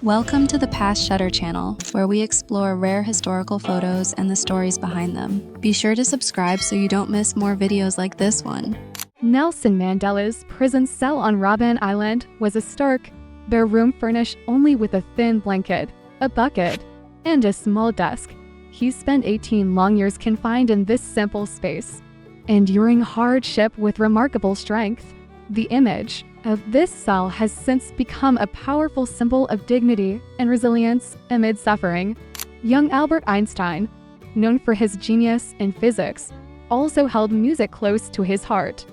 Welcome to the Past Shutter channel, where we explore rare historical photos and the stories behind them. Be sure to subscribe so you don't miss more videos like this one. Nelson Mandela's prison cell on Robben Island was a stark, bare room furnished only with a thin blanket, a bucket, and a small desk. He spent 18 long years confined in this simple space, enduring hardship with remarkable strength. The image of this cell has since become a powerful symbol of dignity and resilience amid suffering. Young Albert Einstein, known for his genius in physics, also held music close to his heart.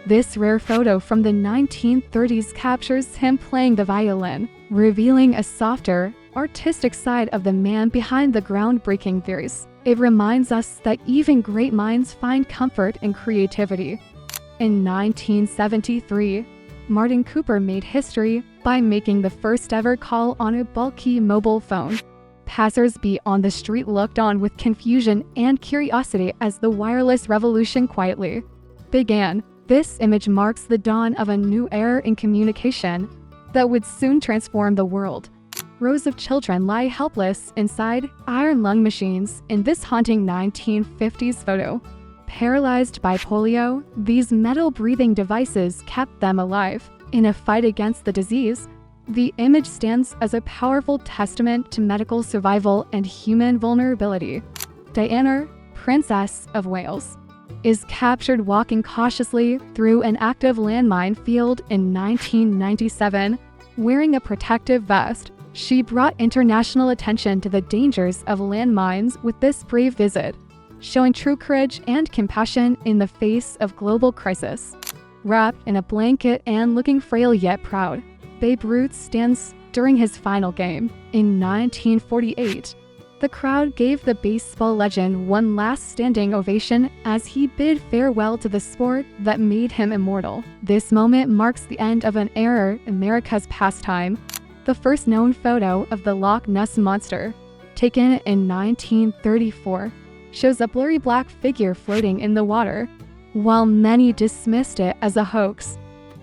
This rare photo from the 1930s captures him playing the violin, revealing a softer, artistic side of the man behind the groundbreaking theories. It reminds us that even great minds find comfort in creativity. In 1973, Martin Cooper made history by making the first ever call on a bulky mobile phone. Passers-by on the street looked on with confusion and curiosity as the wireless revolution quietly began. This image marks the dawn of a new era in communication that would soon transform the world. Rows of children lie helpless inside iron lung machines in this haunting 1950s photo. Paralyzed by polio, these metal-breathing devices kept them alive. In a fight against the disease, the image stands as a powerful testament to medical survival and human vulnerability. Diana, Princess of Wales, is captured walking cautiously through an active landmine field in 1997. Wearing a protective vest, she brought international attention to the dangers of landmines with this brave visit, showing true courage and compassion in the face of global crisis. Wrapped in a blanket and looking frail yet proud, Babe Ruth stands during his final game. In 1948, the crowd gave the baseball legend one last standing ovation as he bid farewell to the sport that made him immortal. This moment marks the end of an era in America's pastime. The first known photo of the Loch Ness Monster, taken in 1934, shows a blurry black figure floating in the water. While many dismissed it as a hoax,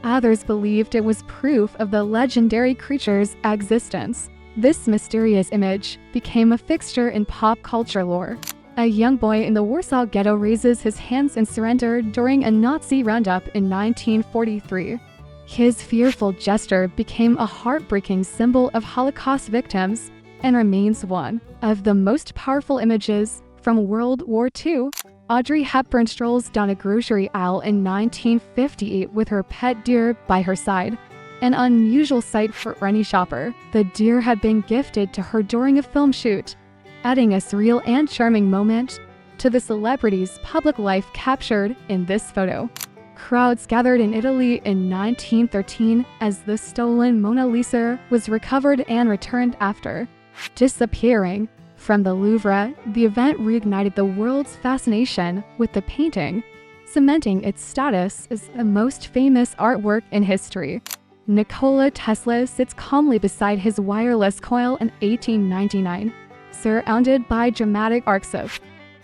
others believed it was proof of the legendary creature's existence. This mysterious image became a fixture in pop culture lore. A young boy in the Warsaw Ghetto raises his hands in surrender during a Nazi roundup in 1943. His fearful gesture became a heartbreaking symbol of Holocaust victims and remains one of the most powerful images from World War II. Audrey Hepburn strolls down a grocery aisle in 1958 with her pet deer by her side, an unusual sight for any shopper. The deer had been gifted to her during a film shoot, adding a surreal and charming moment to the celebrity's public life captured in this photo. Crowds gathered in Italy in 1913 as the stolen Mona Lisa was recovered and returned after disappearing from the Louvre. The event reignited the world's fascination with the painting, cementing its status as the most famous artwork in history. Nikola Tesla sits calmly beside his wireless coil in 1899, surrounded by dramatic arcs of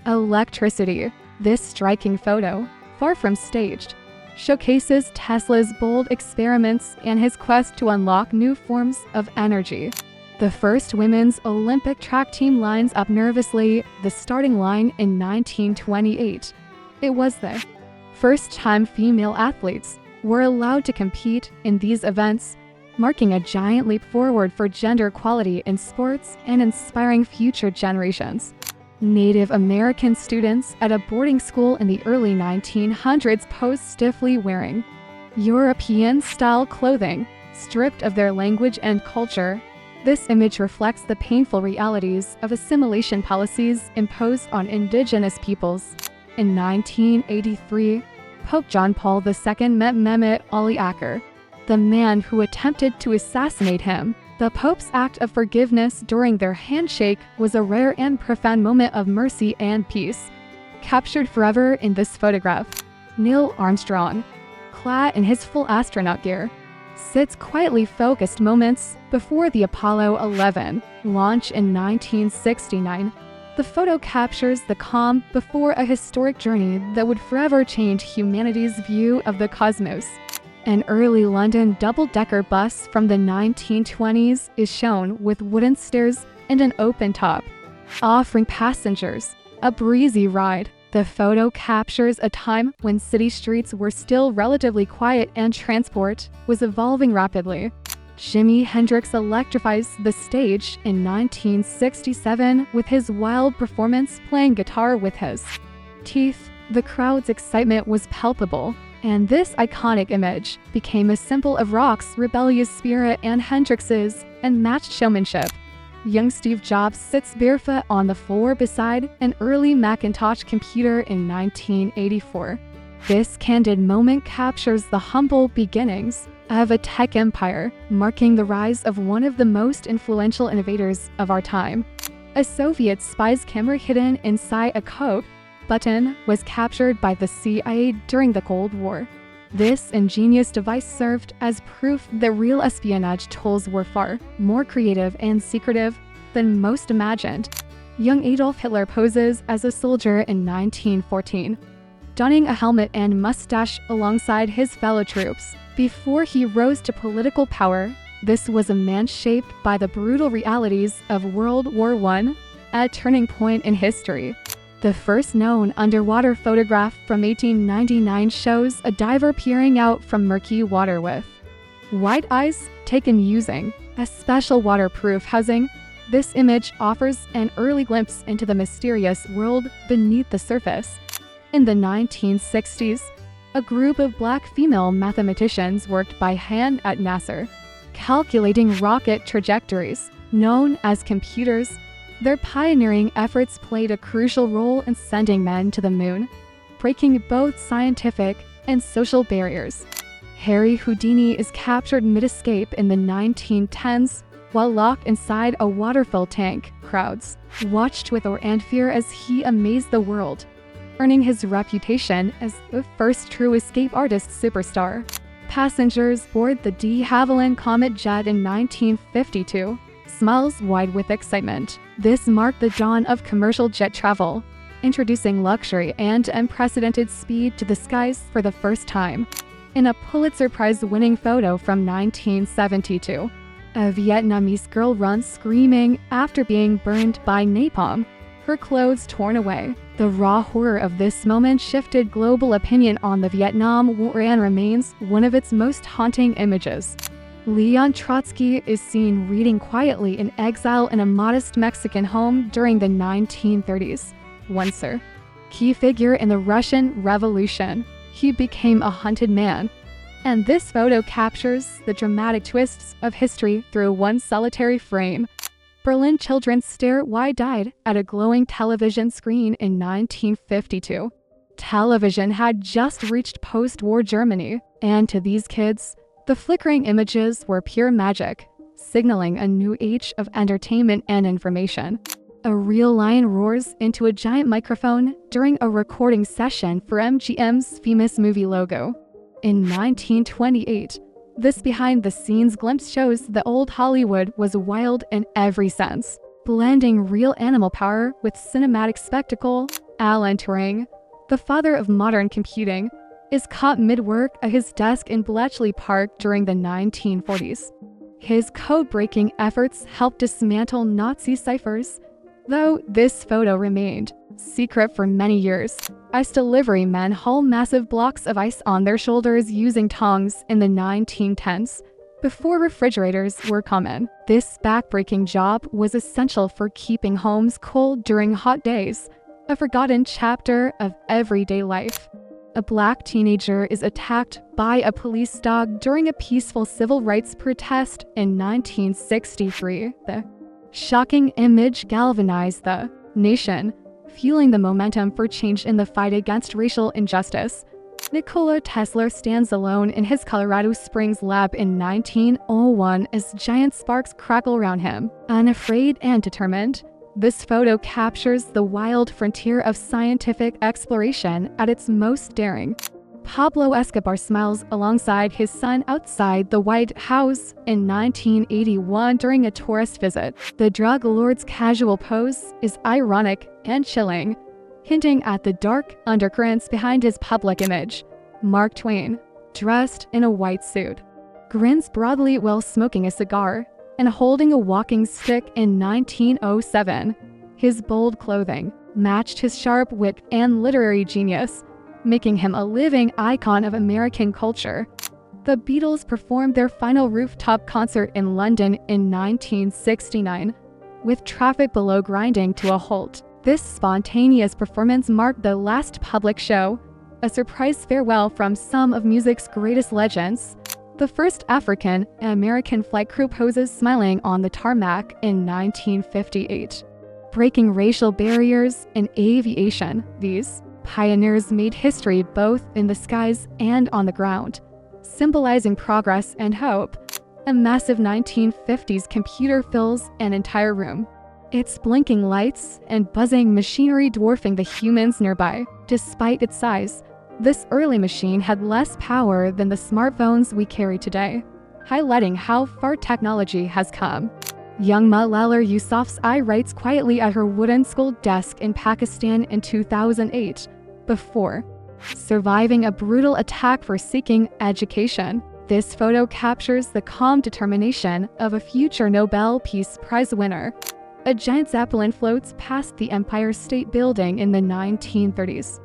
electricity. This striking photo, far from staged, showcases Tesla's bold experiments and his quest to unlock new forms of energy. The first women's Olympic track team lines up nervously the starting line in 1928. It was the first time female athletes were allowed to compete in these events, marking a giant leap forward for gender equality in sports and inspiring future generations. Native American students at a boarding school in the early 1900s posed stiffly wearing European-style clothing, stripped of their language and culture. This image reflects the painful realities of assimilation policies imposed on indigenous peoples. In 1983, Pope John Paul II met Mehmet Ali Aker, the man who attempted to assassinate him. The Pope's act of forgiveness during their handshake was a rare and profound moment of mercy and peace, captured forever in this photograph. Neil Armstrong, clad in his full astronaut gear, sits quietly focused moments before the Apollo 11 launch in 1969. The photo captures the calm before a historic journey that would forever change humanity's view of the cosmos. An early London double-decker bus from the 1920s is shown with wooden stairs and an open top, offering passengers a breezy ride. The photo captures a time when city streets were still relatively quiet and transport was evolving rapidly. Jimi Hendrix electrifies the stage in 1967 with his wild performance playing guitar with his teeth. The crowd's excitement was palpable, and this iconic image became a symbol of rock's rebellious spirit and Hendrix's unmatched showmanship. Young Steve Jobs sits barefoot on the floor beside an early Macintosh computer in 1984. This candid moment captures the humble beginnings of a tech empire, marking the rise of one of the most influential innovators of our time. A Soviet spy's camera hidden inside a Coke button was captured by the CIA during the Cold War. This ingenious device served as proof that real espionage tools were far more creative and secretive than most imagined. Young Adolf Hitler poses as a soldier in 1914, donning a helmet and mustache alongside his fellow troops. Before he rose to political power, this was a man shaped by the brutal realities of World War I, a turning point in history. The first known underwater photograph from 1899 shows a diver peering out from murky water with wide eyes, taken using a special waterproof housing. This image offers an early glimpse into the mysterious world beneath the surface. In the 1960s, a group of black female mathematicians worked by hand at NASA, calculating rocket trajectories, known as computers. Their pioneering efforts played a crucial role in sending men to the moon, breaking both scientific and social barriers. Harry Houdini is captured mid-escape in the 1910s while locked inside a water-filled tank. Crowds watched with awe and fear as he amazed the world, earning his reputation as the first true escape artist superstar. Passengers board the de Havilland Comet jet in 1952, smiles wide with excitement. This marked the dawn of commercial jet travel, introducing luxury and unprecedented speed to the skies for the first time. In a Pulitzer Prize-winning photo from 1972, a Vietnamese girl runs screaming after being burned by napalm, her clothes torn away. The raw horror of this moment shifted global opinion on the Vietnam War and remains one of its most haunting images. Leon Trotsky is seen reading quietly in exile in a modest Mexican home during the 1930s. Once a key figure in the Russian Revolution, he became a hunted man. And this photo captures the dramatic twists of history through one solitary frame. Berlin children stare wide-eyed at a glowing television screen in 1952. Television had just reached post-war Germany, and to these kids, the flickering images were pure magic, signaling a new age of entertainment and information. A real lion roars into a giant microphone during a recording session for MGM's famous movie logo. In 1928, this behind-the-scenes glimpse shows that old Hollywood was wild in every sense, blending real animal power with cinematic spectacle. Alan Turing, the father of modern computing, is caught mid-work at his desk in Bletchley Park during the 1940s. His code-breaking efforts helped dismantle Nazi ciphers, though this photo remained secret for many years. Ice delivery men haul massive blocks of ice on their shoulders using tongs in the 1910s, before refrigerators were common. This back-breaking job was essential for keeping homes cold during hot days, a forgotten chapter of everyday life. A black teenager is attacked by a police dog during a peaceful civil rights protest in 1963. The shocking image galvanized the nation, fueling the momentum for change in the fight against racial injustice. Nikola Tesla stands alone in his Colorado Springs lab in 1901 as giant sparks crackle around him. Unafraid and determined, this photo captures the wild frontier of scientific exploration at its most daring. Pablo Escobar smiles alongside his son outside the White House in 1981 during a tourist visit. The drug lord's casual pose is ironic and chilling, hinting at the dark undercurrents behind his public image. Mark Twain, dressed in a white suit, grins broadly while smoking a cigar and holding a walking stick in 1907. His bold clothing matched his sharp wit and literary genius, making him a living icon of American culture. The Beatles performed their final rooftop concert in London in 1969, with traffic below grinding to a halt. This spontaneous performance marked the last public show, a surprise farewell from some of music's greatest legends. The first African-American flight crew poses smiling on the tarmac in 1958. Breaking racial barriers in aviation, these pioneers made history both in the skies and on the ground, symbolizing progress and hope. A massive 1950s computer fills an entire room, its blinking lights and buzzing machinery dwarfing the humans nearby. Despite its size, this early machine had less power than the smartphones we carry today, highlighting how far technology has come. Young Malala Yousafzai writes quietly at her wooden school desk in Pakistan in 2008, before surviving a brutal attack for seeking education. This photo captures the calm determination of a future Nobel Peace Prize winner. A giant zeppelin floats past the Empire State Building in the 1930s.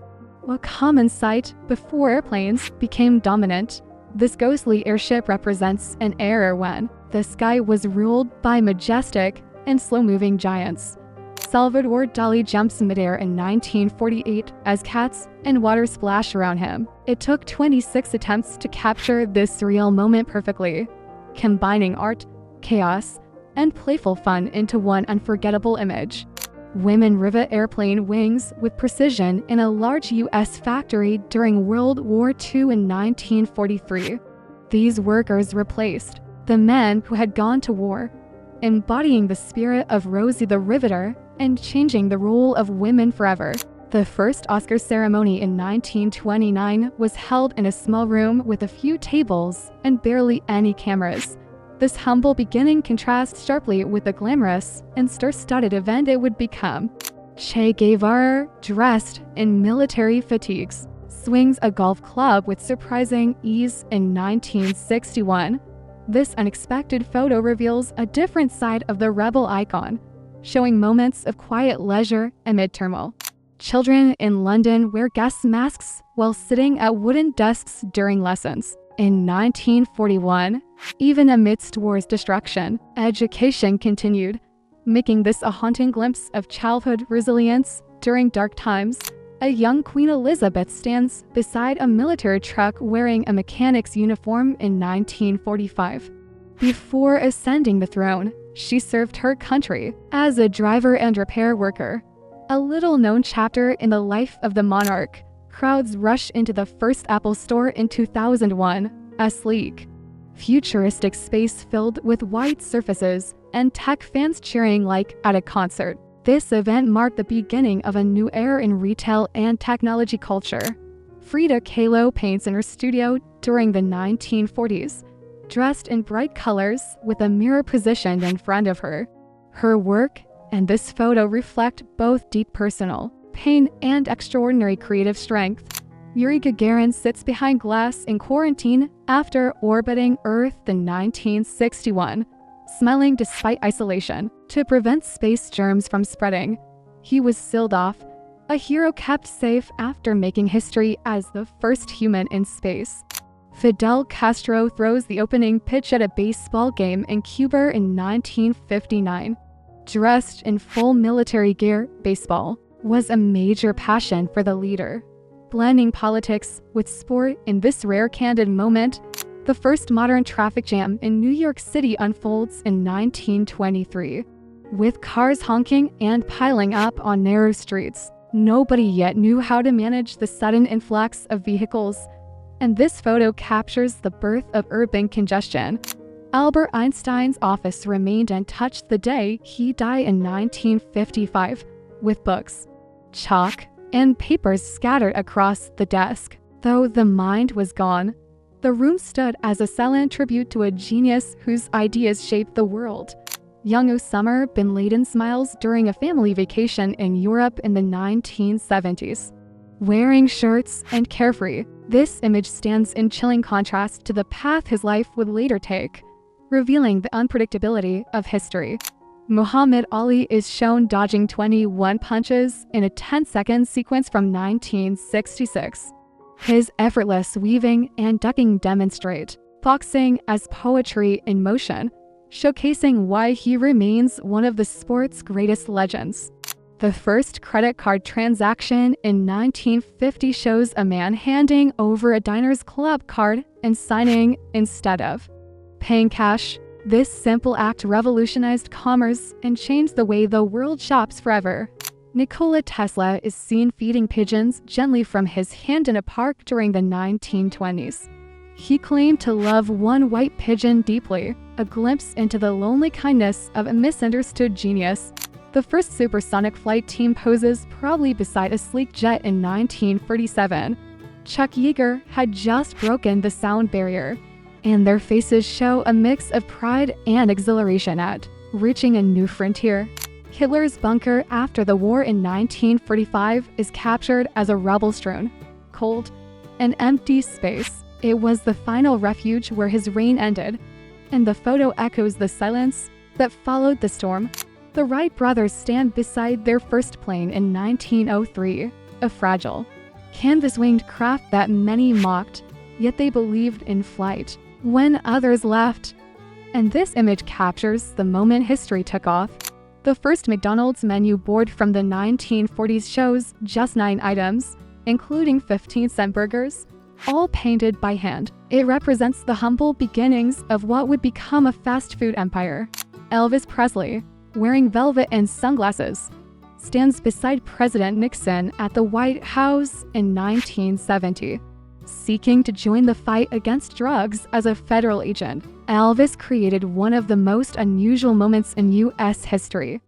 A common sight before airplanes became dominant, this ghostly airship represents an era when the sky was ruled by majestic and slow-moving giants. Salvador Dali jumps midair in 1948 as cats and water splash around him. It took 26 attempts to capture this surreal moment perfectly, combining art, chaos, and playful fun into one unforgettable image. Women rivet airplane wings with precision in a large U.S. factory during World War II in 1943. These workers replaced the men who had gone to war, embodying the spirit of Rosie the Riveter and changing the role of women forever. The first Oscar ceremony in 1929 was held in a small room with a few tables and barely any cameras. This humble beginning contrasts sharply with the glamorous and star-studded event it would become. Che Guevara, dressed in military fatigues, swings a golf club with surprising ease in 1961. This unexpected photo reveals a different side of the rebel icon, showing moments of quiet leisure amid turmoil. Children in London wear gas masks while sitting at wooden desks during lessons. In 1941, even amidst war's destruction, education continued, making this a haunting glimpse of childhood resilience during dark times. A young Queen Elizabeth stands beside a military truck wearing a mechanic's uniform in 1945. Before ascending the throne, she served her country as a driver and repair worker. A little-known chapter in the life of the monarch. Crowds rush into the first Apple store in 2001, a sleek, futuristic space filled with white surfaces and tech fans cheering like at a concert. This event marked the beginning of a new era in retail and technology culture. Frida Kahlo paints in her studio during the 1940s, dressed in bright colors with a mirror positioned in front of her. Her work and this photo reflect both deep personal pain and extraordinary creative strength. Yuri Gagarin sits behind glass in quarantine after orbiting Earth in 1961, smiling despite isolation to prevent space germs from spreading. He was sealed off, a hero kept safe after making history as the first human in space. Fidel Castro throws the opening pitch at a baseball game in Cuba in 1959. Dressed in full military gear, baseball was a major passion for the leader. Blending politics with sport in this rare candid moment, the first modern traffic jam in New York City unfolds in 1923. With cars honking and piling up on narrow streets, nobody yet knew how to manage the sudden influx of vehicles, and this photo captures the birth of urban congestion. Albert Einstein's office remained untouched the day he died in 1955, with books, chalk, and papers scattered across the desk. Though the mind was gone, the room stood as a silent tribute to a genius whose ideas shaped the world. Young Osama bin Laden smiles during a family vacation in Europe in the 1970s. Wearing shirts and carefree, this image stands in chilling contrast to the path his life would later take, revealing the unpredictability of history. Muhammad Ali is shown dodging 21 punches in a 10-second sequence from 1966. His effortless weaving and ducking demonstrate boxing as poetry in motion, showcasing why he remains one of the sport's greatest legends. The first credit card transaction in 1950 shows a man handing over a Diners Club card and signing instead of paying cash. This simple act revolutionized commerce and changed the way the world shops forever. Nikola Tesla is seen feeding pigeons gently from his hand in a park during the 1920s. He claimed to love one white pigeon deeply, a glimpse into the lonely kindness of a misunderstood genius. The first supersonic flight team poses proudly beside a sleek jet in 1947. Chuck Yeager had just broken the sound barrier, and their faces show a mix of pride and exhilaration at reaching a new frontier. Hitler's bunker after the war in 1945 is captured as a rubble-strewn, cold, and empty space. It was the final refuge where his reign ended, and the photo echoes the silence that followed the storm. The Wright brothers stand beside their first plane in 1903, a fragile, canvas-winged craft that many mocked, yet they believed in flight when others left. And this image captures the moment history took off. The first McDonald's menu board from the 1940s shows just 9 items, including 15-cent burgers, all painted by hand. It represents the humble beginnings of what would become a fast food empire. Elvis Presley, wearing velvet and sunglasses, stands beside President Nixon at the White House in 1970. Seeking to join the fight against drugs as a federal agent, Elvis created one of the most unusual moments in U.S. history.